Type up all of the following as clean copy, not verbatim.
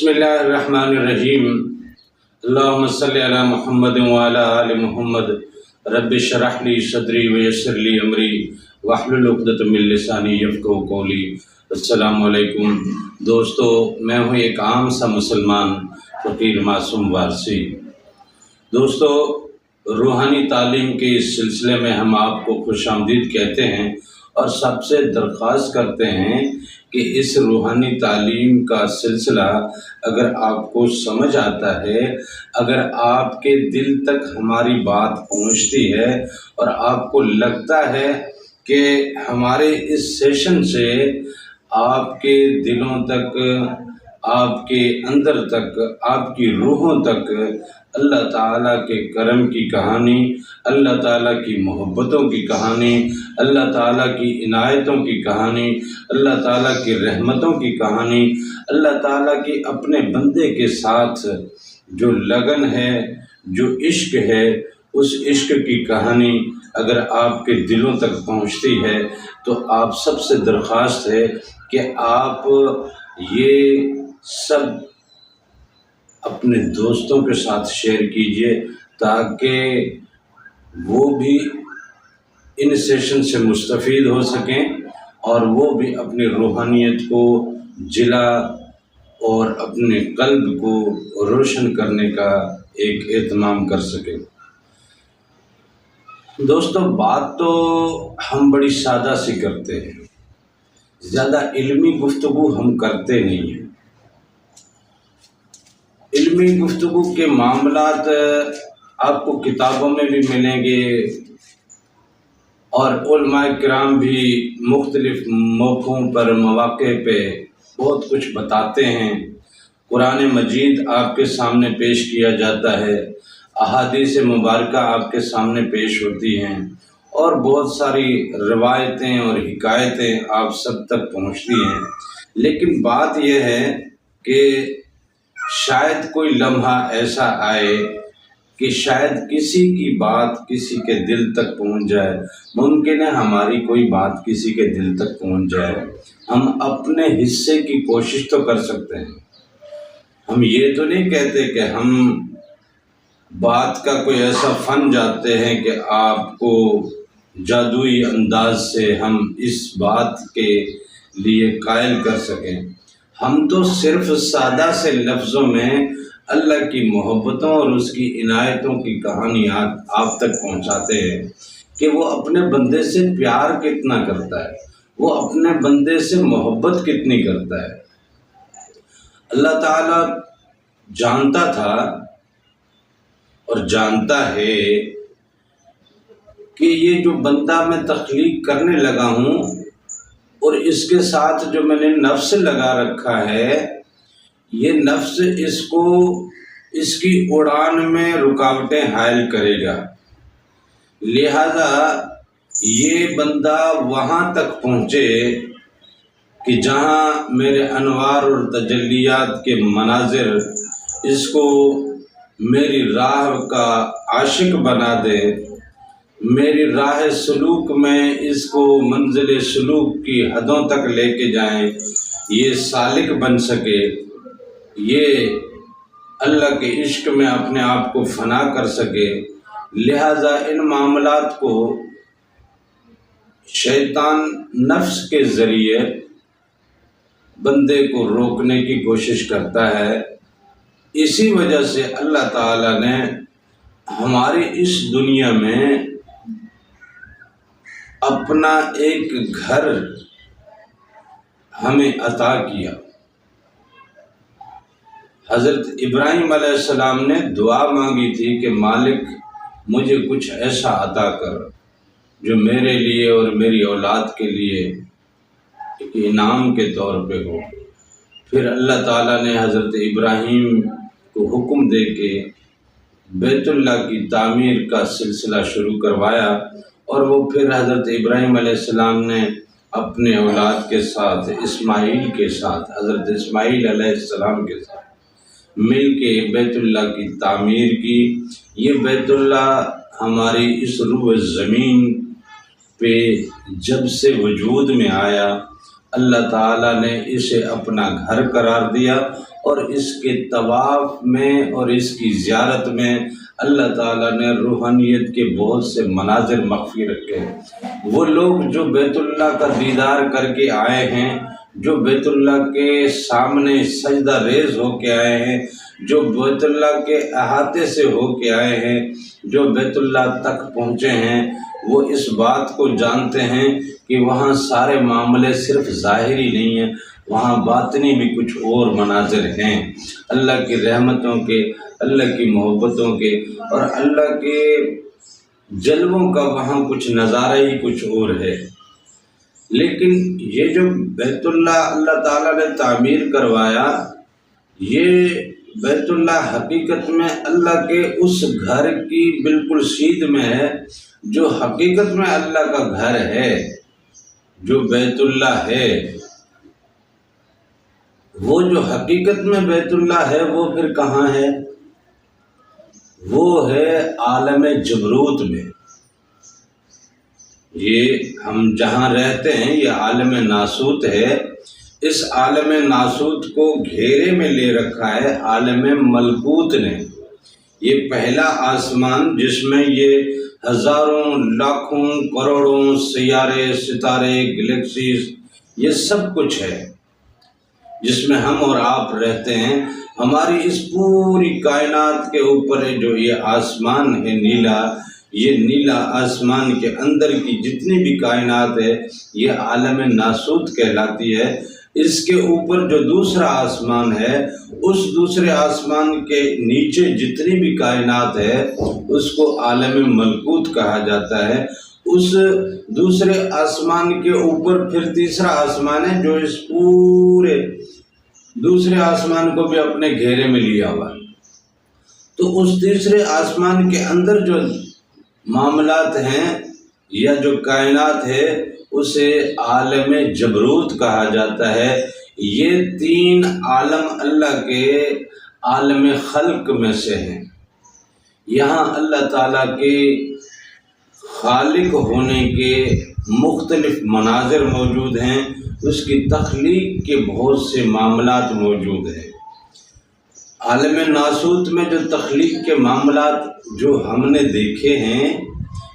اللہ الرحمن الرحیم۔ اللہم صلی علی محمد وعلی آل محمد۔ رب اشرح لی صدری ویسر لی امری واحلل عقدۃ من لسانی یفقہوا قولی۔ السلام علیکم دوستو، میں ہوں ایک عام سا مسلمان فقیر معصوم وارثی۔ دوستو، روحانی تعلیم کے اس سلسلے میں ہم آپ کو خوش آمدید کہتے ہیں اور سب سے درخواست کرتے ہیں کہ اس روحانی تعلیم کا سلسلہ اگر آپ کو سمجھ آتا ہے، اگر آپ کے دل تک ہماری بات پہنچتی ہے اور آپ کو لگتا ہے کہ ہمارے اس سیشن سے آپ کے دلوں تک، آپ کے اندر تک، آپ کی روحوں تک اللہ تعالیٰ کے کرم کی کہانی، اللہ تعالیٰ کی محبتوں کی کہانی، اللہ تعالیٰ کی عنایتوں کی کہانی، اللہ تعالیٰ کی رحمتوں کی کہانی، اللہ تعالیٰ کی اپنے بندے کے ساتھ جو لگن ہے، جو عشق ہے، اس عشق کی کہانی اگر آپ کے دلوں تک پہنچتی ہے تو آپ سب سے درخواست ہے کہ آپ یہ سب اپنے دوستوں کے ساتھ شیئر کیجئے تاکہ وہ بھی ان سیشن سے مستفید ہو سکیں اور وہ بھی اپنی روحانیت کو جلا اور اپنے قلب کو روشن کرنے کا ایک اہتمام کر سکیں۔ دوستو، بات تو ہم بڑی سادہ سی کرتے ہیں، زیادہ علمی گفتگو ہم کرتے نہیں ہیں۔ علمی گفتگو کے معاملات آپ کو کتابوں میں بھی ملیں گے اور علماء کرام بھی مختلف موقعوں پر، مواقع پہ بہت کچھ بتاتے ہیں۔ قرآن مجید آپ کے سامنے پیش کیا جاتا ہے، احادیث مبارکہ آپ کے سامنے پیش ہوتی ہیں اور بہت ساری روایتیں اور حکایتیں آپ سب تک پہنچتی ہیں، لیکن بات یہ ہے کہ شاید کوئی لمحہ ایسا آئے کہ شاید کسی کی بات کسی کے دل تک پہنچ جائے، ممکن ہے ہماری کوئی بات کسی کے دل تک پہنچ جائے۔ ہم اپنے حصے کی کوشش تو کر سکتے ہیں، ہم یہ تو نہیں کہتے کہ ہم بات کا کوئی ایسا فن جانتے ہیں کہ آپ کو جادوئی انداز سے ہم اس بات کے لیے قائل کر سکیں۔ ہم تو صرف سادہ سے لفظوں میں اللہ کی محبتوں اور اس کی عنایتوں کی کہانی آپ تک پہنچاتے ہیں کہ وہ اپنے بندے سے پیار کتنا کرتا ہے، وہ اپنے بندے سے محبت کتنی کرتا ہے۔ اللہ تعالیٰ جانتا تھا اور جانتا ہے کہ یہ جو بندہ میں تخلیق کرنے لگا ہوں اور اس کے ساتھ جو میں نے نفس لگا رکھا ہے، یہ نفس اس کی اڑان میں رکاوٹیں حائل کرے گا، لہذا یہ بندہ وہاں تک پہنچے کہ جہاں میرے انوار اور تجلیات کے مناظر اس کو میری راہ کا عاشق بنا دے، میری راہ سلوک میں اس کو منزل سلوک کی حدوں تک لے کے جائیں، یہ سالک بن سکے، یہ اللہ کے عشق میں اپنے آپ کو فنا کر سکے۔ لہذا ان معاملات کو شیطان نفس کے ذریعے بندے کو روکنے کی کوشش کرتا ہے۔ اسی وجہ سے اللہ تعالیٰ نے ہماری اس دنیا میں اپنا ایک گھر ہمیں عطا کیا۔ حضرت ابراہیم علیہ السلام نے دعا مانگی تھی کہ مالک مجھے کچھ ایسا عطا کر جو میرے لیے اور میری اولاد کے لیے ایک انعام کے طور پہ ہو۔ پھر اللہ تعالیٰ نے حضرت ابراہیم کو حکم دے کے بیت اللہ کی تعمیر کا سلسلہ شروع کروایا اور وہ پھر حضرت ابراہیم علیہ السلام نے اپنے اولاد کے ساتھ، اسماعیل کے ساتھ، حضرت اسماعیل علیہ السلام کے ساتھ مل کے بیت اللہ کی تعمیر کی۔ یہ بیت اللہ ہماری اس روح زمین پہ جب سے وجود میں آیا، اللہ تعالیٰ نے اسے اپنا گھر قرار دیا اور اس کے طواف میں اور اس کی زیارت میں اللہ تعالیٰ نے روحانیت کے بہت سے مناظر مخفی رکھے ہیں۔ وہ لوگ جو بیت اللہ کا دیدار کر کے آئے ہیں، جو بیت اللہ کے سامنے سجدہ ریز ہو کے آئے ہیں، جو بیت اللہ کے احاطے سے ہو کے آئے ہیں، جو بیت اللہ تک پہنچے ہیں، وہ اس بات کو جانتے ہیں کہ وہاں سارے معاملے صرف ظاہری نہیں ہیں، وہاں باطنی بھی کچھ اور مناظر ہیں، اللہ کی رحمتوں کے، اللہ کی محبتوں کے اور اللہ کے جلووں کا وہاں کچھ نظارہ ہی کچھ اور ہے۔ لیکن یہ جو بیت اللہ اللہ تعالیٰ نے تعمیر کروایا، یہ بیت اللہ حقیقت میں اللہ کے اس گھر کی بالکل سیدھ میں ہے جو حقیقت میں اللہ کا گھر ہے، جو بیت اللہ ہے۔ وہ جو حقیقت میں بیت اللہ ہے وہ پھر کہاں ہے؟ وہ ہے عالم جبروت میں۔ یہ ہم جہاں رہتے ہیں یہ عالم ناسوت ہے۔ اس عالم ناسوت کو گھیرے میں لے رکھا ہے عالم ملکوت نے۔ یہ پہلا آسمان جس میں یہ ہزاروں لاکھوں کروڑوں سیارے، ستارے، گلیکسیز، یہ سب کچھ ہے جس میں ہم اور آپ رہتے ہیں۔ ہماری اس پوری کائنات کے اوپر جو یہ آسمان ہے نیلا، یہ نیلا آسمان کے اندر کی جتنی بھی کائنات ہے یہ عالم ناسوت کہلاتی ہے۔ اس کے اوپر جو دوسرا آسمان ہے، اس دوسرے آسمان کے نیچے جتنی بھی کائنات ہے اس کو عالم ملکوت کہا جاتا ہے۔ اس دوسرے آسمان کے اوپر پھر تیسرا آسمان ہے جو اس پورے دوسرے آسمان کو بھی اپنے گھیرے میں لیا ہوا ہے۔ تو اس تیسرے آسمان کے اندر جو معاملات ہیں یا جو کائنات ہے اسے عالم جبروت کہا جاتا ہے۔ یہ تین عالم اللہ کے عالم خلق میں سے ہیں۔ یہاں اللہ تعالیٰ کے خالق ہونے کے مختلف مناظر موجود ہیں، اس کی تخلیق کے بہت سے معاملات موجود ہیں۔ عالم ناسوت میں جو تخلیق کے معاملات جو ہم نے دیکھے ہیں،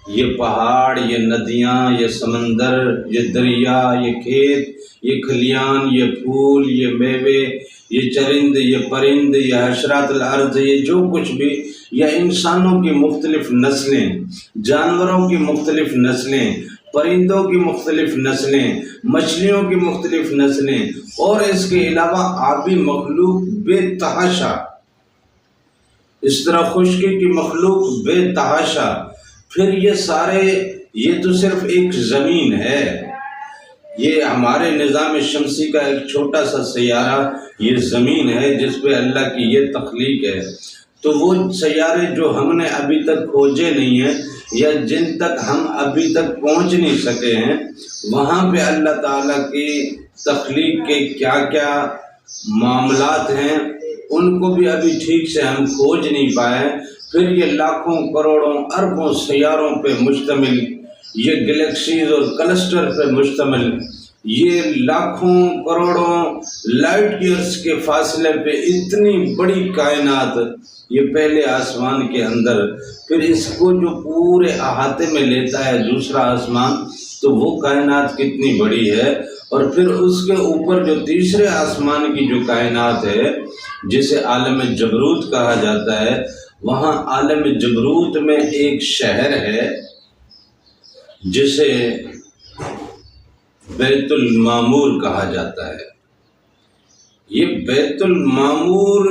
یہ پہاڑ، یہ ندیاں، یہ سمندر، یہ دریا، یہ کھیت، یہ کھلیان، یہ پھول، یہ میوے، یہ چرند، یہ پرند، یہ حشرات الارض، یہ جو کچھ بھی، یا انسانوں کی مختلف نسلیں، جانوروں کی مختلف نسلیں، پرندوں کی مختلف نسلیں، مچھلیوں کی مختلف نسلیں، اور اس کے علاوہ آبی مخلوق بے تحاشا، اس طرح خشکی کی مخلوق بے تحاشا۔ پھر یہ سارے، یہ تو صرف ایک زمین ہے، یہ ہمارے نظام شمسی کا ایک چھوٹا سا سیارہ یہ زمین ہے جس پہ اللہ کی یہ تخلیق ہے۔ تو وہ سیارے جو ہم نے ابھی تک کھوجے نہیں ہیں یا جن تک ہم ابھی تک پہنچ نہیں سکے ہیں، وہاں پہ اللہ تعالیٰ کی تخلیق کے کیا کیا معاملات ہیں ان کو بھی ابھی ٹھیک سے ہم کھوج نہیں پائے۔ پھر یہ لاکھوں کروڑوں اربوں سیاروں پہ مشتمل، یہ گلیکسیز اور کلسٹر پہ مشتمل، یہ لاکھوں کروڑوں لائٹ ایئرس کے فاصلے پہ اتنی بڑی کائنات، یہ پہلے آسمان کے اندر، پھر اس کو جو پورے احاطے میں لیتا ہے دوسرا آسمان، تو وہ کائنات کتنی بڑی ہے۔ اور پھر اس کے اوپر جو تیسرے آسمان کی جو کائنات ہے جسے عالم جبروت کہا جاتا ہے، وہاں عالم جبروت میں ایک شہر ہے جسے بیت المعمور کہا جاتا ہے۔ یہ بیت المعمور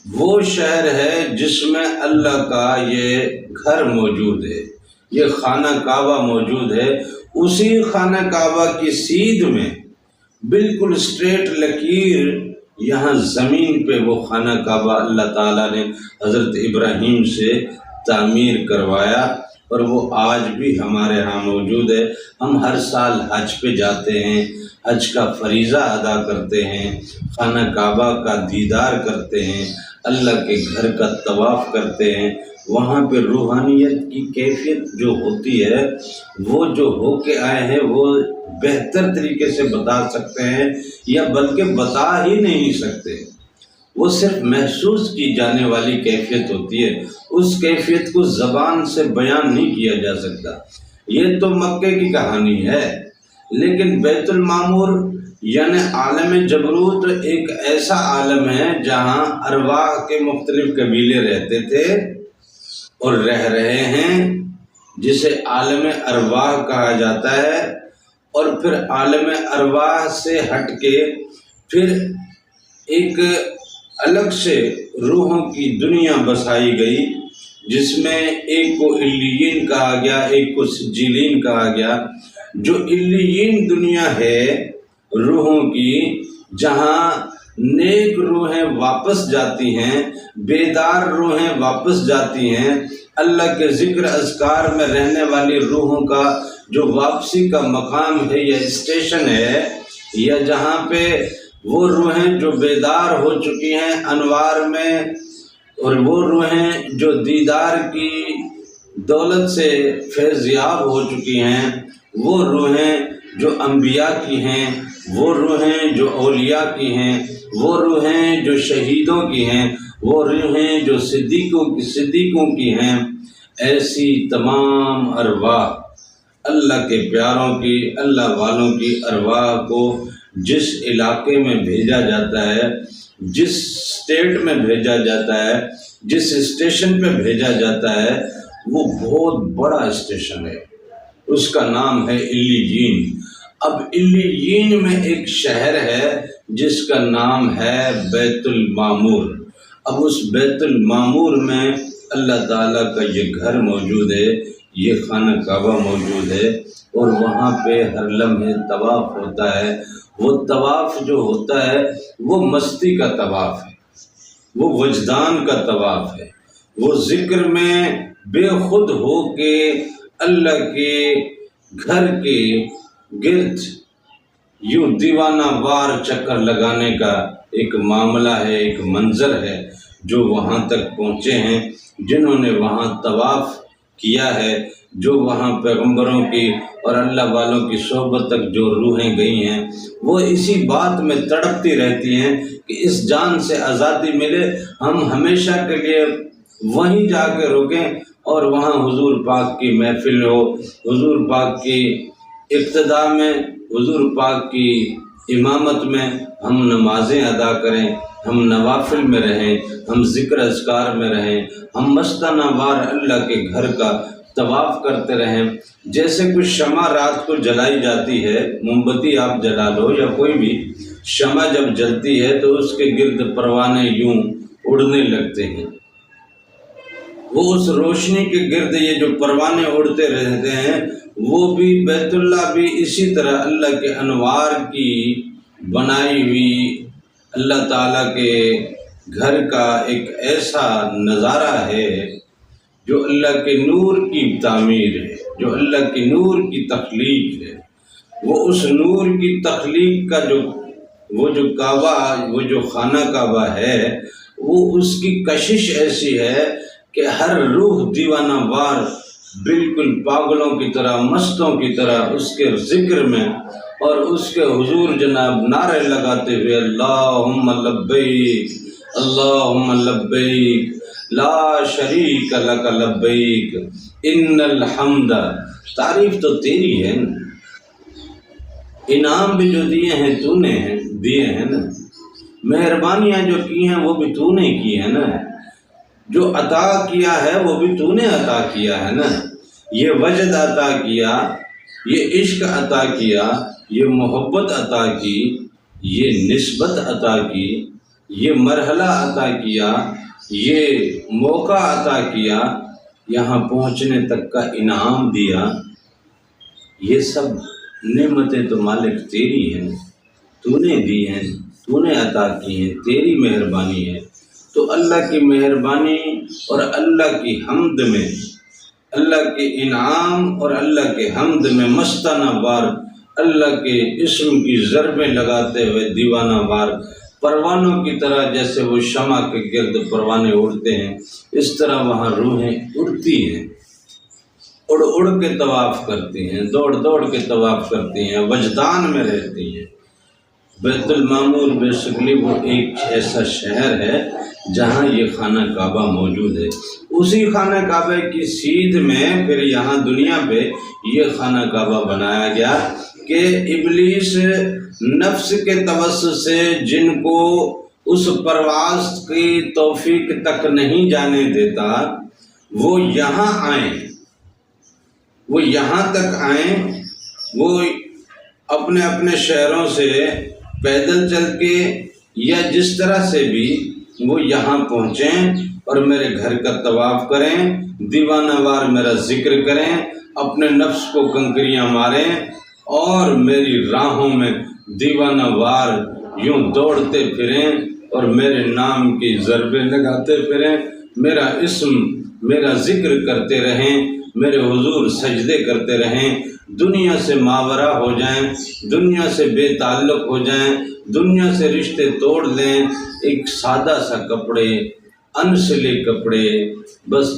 وہ شہر ہے جس میں اللہ کا یہ گھر موجود ہے، یہ خانہ کعبہ موجود ہے۔ اسی خانہ کعبہ کی سیدھ میں بالکل اسٹریٹ لکیر، یہاں زمین پہ وہ خانہ کعبہ اللہ تعالیٰ نے حضرت ابراہیم سے تعمیر کروایا، اور وہ آج بھی ہمارے ہاں موجود ہے۔ ہم ہر سال حج پہ جاتے ہیں، حج کا فریضہ ادا کرتے ہیں، خانہ کعبہ کا دیدار کرتے ہیں، اللہ کے گھر کا طواف کرتے ہیں۔ وہاں پہ روحانیت کی کیفیت جو ہوتی ہے، وہ جو ہو کے آئے ہیں وہ بہتر طریقے سے بتا سکتے ہیں، یا بلکہ بتا ہی نہیں سکتے۔ وہ صرف محسوس کی جانے والی کیفیت ہوتی ہے، اس کیفیت کو زبان سے بیان نہیں کیا جا سکتا۔ یہ تو مکے کی کہانی ہے، لیکن بیت المعمور یعنی عالم جبروت ایک ایسا عالم ہے جہاں ارواح کے مختلف قبیلے رہتے تھے اور رہ رہے ہیں، جسے عالم ارواح کہا جاتا ہے۔ اور پھر عالم ارواح سے ہٹ کے پھر ایک الگ سے روحوں کی دنیا بسائی گئی، جس میں ایک کو علیین کہا گیا، ایک کو سجیلین کہا گیا۔ جو علیین دنیا ہے روحوں کی، جہاں نیک روحیں واپس جاتی ہیں، بیدار روحیں واپس جاتی ہیں، اللہ کے ذکر اذکار میں رہنے والی روحوں کا جو واپسی کا مقام ہے یا اسٹیشن ہے، یا جہاں پہ وہ روحیں جو بیدار ہو چکی ہیں انوار میں، اور وہ روحیں جو دیدار کی دولت سے فیضیاب ہو چکی ہیں، وہ روحیں جو انبیاء کی ہیں، وہ روحیں جو اولیاء کی ہیں، وہ روحیں جو شہیدوں کی ہیں، وہ روحیں جو صدیقوں کی ہیں، ایسی تمام ارواح اللہ کے پیاروں کی، اللہ والوں کی ارواح کو جس علاقے میں بھیجا جاتا ہے، جس اسٹیٹ میں بھیجا جاتا ہے، جس اسٹیشن پہ بھیجا جاتا ہے، وہ بہت بڑا اسٹیشن ہے، اس کا نام ہے علیین۔ اب علیین میں ایک شہر ہے جس کا نام ہے بیت المعمور۔ اب اس بیت المعمور میں اللہ تعالیٰ کا یہ گھر موجود ہے، یہ خانہ کعبہ موجود ہے، اور وہاں پہ ہر لمحے طواف ہوتا ہے۔ وہ طواف جو ہوتا ہے وہ مستی کا طواف ہے، وہ وجدان کا طواف ہے، وہ ذکر میں بے خود ہو کے اللہ کے گھر کے گرد یوں دیوانہ وار چکر لگانے کا ایک معاملہ ہے، ایک منظر ہے۔ جو وہاں تک پہنچے ہیں، جنہوں نے وہاں طواف کیا ہے، جو وہاں پیغمبروں کی اور اللہ والوں کی صحبت تک جو روحیں گئی ہیں، وہ اسی بات میں تڑپتی رہتی ہیں کہ اس جان سے آزادی ملے، ہم ہمیشہ کے لیے وہیں جا کے رکیں اور وہاں حضور پاک کی محفل ہو، حضور پاک کی اقتداء میں، حضور پاک کی امامت میں ہم نمازیں ادا کریں، ہم نوافل میں رہیں، ہم ذکر اذکار میں رہیں، ہم مستانہ وار اللہ کے گھر کا طواف کرتے رہیں۔ جیسے کچھ شمع رات کو جلائی جاتی ہے، موم بتی آپ جلا لو یا کوئی بھی شمع جب جلتی ہے تو اس کے گرد پروانے یوں اڑنے لگتے ہیں، وہ اس روشنی کے گرد یہ جو پروانے اڑتے رہتے ہیں، وہ بھی بیت اللہ بھی اسی طرح اللہ کے انوار کی بنائی ہوئی اللہ تعالیٰ کے گھر کا ایک ایسا نظارہ ہے جو اللہ کے نور کی تعمیر ہے، جو اللہ کے نور کی تخلیق ہے۔ وہ اس نور کی تخلیق کا وہ جو کعبہ، وہ جو خانہ کعبہ ہے، وہ اس کی کشش ایسی ہے کہ ہر روح دیوانہ وار بالکل پاگلوں کی طرح، مستوں کی طرح اس کے ذکر میں اور اس کے حضور جناب نعرے لگاتے ہوئے اللہم لبیک اللہم لبیک لا شریک لک لبیک ان الحمد۔ تعریف تو تیری ہے نا، انعام بھی جو دیے ہیں تو نے دیے ہیں نا، مہربانیاں جو کی ہیں وہ بھی تو نے کی ہیں نا، جو عطا کیا ہے وہ بھی تو نے عطا کیا ہے نا، یہ وجد عطا کیا، یہ عشق عطا کیا، یہ محبت عطا کی، یہ نسبت عطا کی، یہ مرحلہ عطا کیا، یہ موقع عطا کیا، یہاں پہنچنے تک کا انعام دیا۔ یہ سب نعمتیں تو مالک تیری ہیں، تو نے دی ہیں، تو نے عطا کی ہیں، تیری مہربانی ہے۔ تو اللہ کی مہربانی اور اللہ کی حمد میں، اللہ کے انعام اور اللہ کے حمد میں مستانہ وار اللہ کے اسم کی ضربیں لگاتے ہوئے دیوانہ وار پروانوں کی طرح، جیسے وہ شمع کے گرد پروانے اڑتے ہیں، اس طرح وہاں روحیں اڑتی ہیں، اڑ اڑ کے طواف کرتی ہیں، دوڑ دوڑ کے طواف کرتی ہیں، وجدان میں رہتی ہیں۔ بیت المعمور بیسکلی وہ ایک ایسا شہر ہے جہاں یہ خانہ کعبہ موجود ہے۔ اسی خانہ کعبہ کی سیدھ میں پھر یہاں دنیا پہ یہ خانہ کعبہ بنایا گیا کہ ابلیس نفس کے توسط سے جن کو اس پرواز کی توفیق تک نہیں جانے دیتا وہ یہاں آئیں، وہ یہاں تک آئیں، وہ اپنے اپنے شہروں سے پیدل چل کے یا جس طرح سے بھی وہ یہاں پہنچیں اور میرے گھر کا طواف کریں، دیوانہ وار میرا ذکر کریں، اپنے نفس کو کنکریاں ماریں اور میری راہوں میں دیوانہ وار یوں دوڑتے پھریں اور میرے نام کی ضربیں لگاتے پھریں، میرا اسم میرا ذکر کرتے رہیں، میرے حضور سجدے کرتے رہیں، دنیا سے ماورا ہو جائیں، دنیا سے بے تعلق ہو جائیں، دنیا سے رشتے توڑ لیں، ایک سادہ سا کپڑے، انسلے کپڑے، بس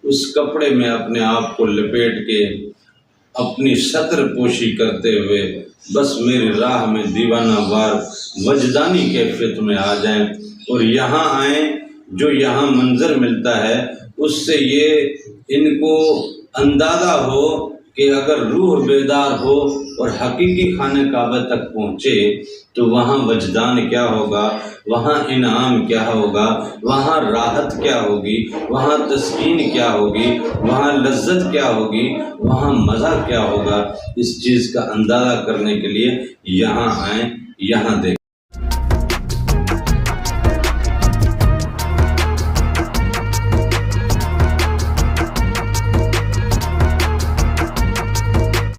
اس کپڑے میں اپنے آپ کو لپیٹ کے اپنی ستر پوشی کرتے ہوئے بس میری راہ میں دیوانہ وار وجدانی کیفیت میں آ جائیں اور یہاں آئیں۔ جو یہاں منظر ملتا ہے اس سے یہ ان کو اندازہ ہو کہ اگر روح بیدار ہو اور حقیقی خانہ کعبہ تک پہنچے تو وہاں وجدان کیا ہوگا، وہاں انعام کیا ہوگا، وہاں راحت کیا ہوگی، وہاں تسکین کیا ہوگی، وہاں لذت کیا ہوگی، وہاں مزہ کیا ہوگا۔ اس چیز کا اندازہ کرنے کے لیے یہاں آئیں، یہاں دیکھیں۔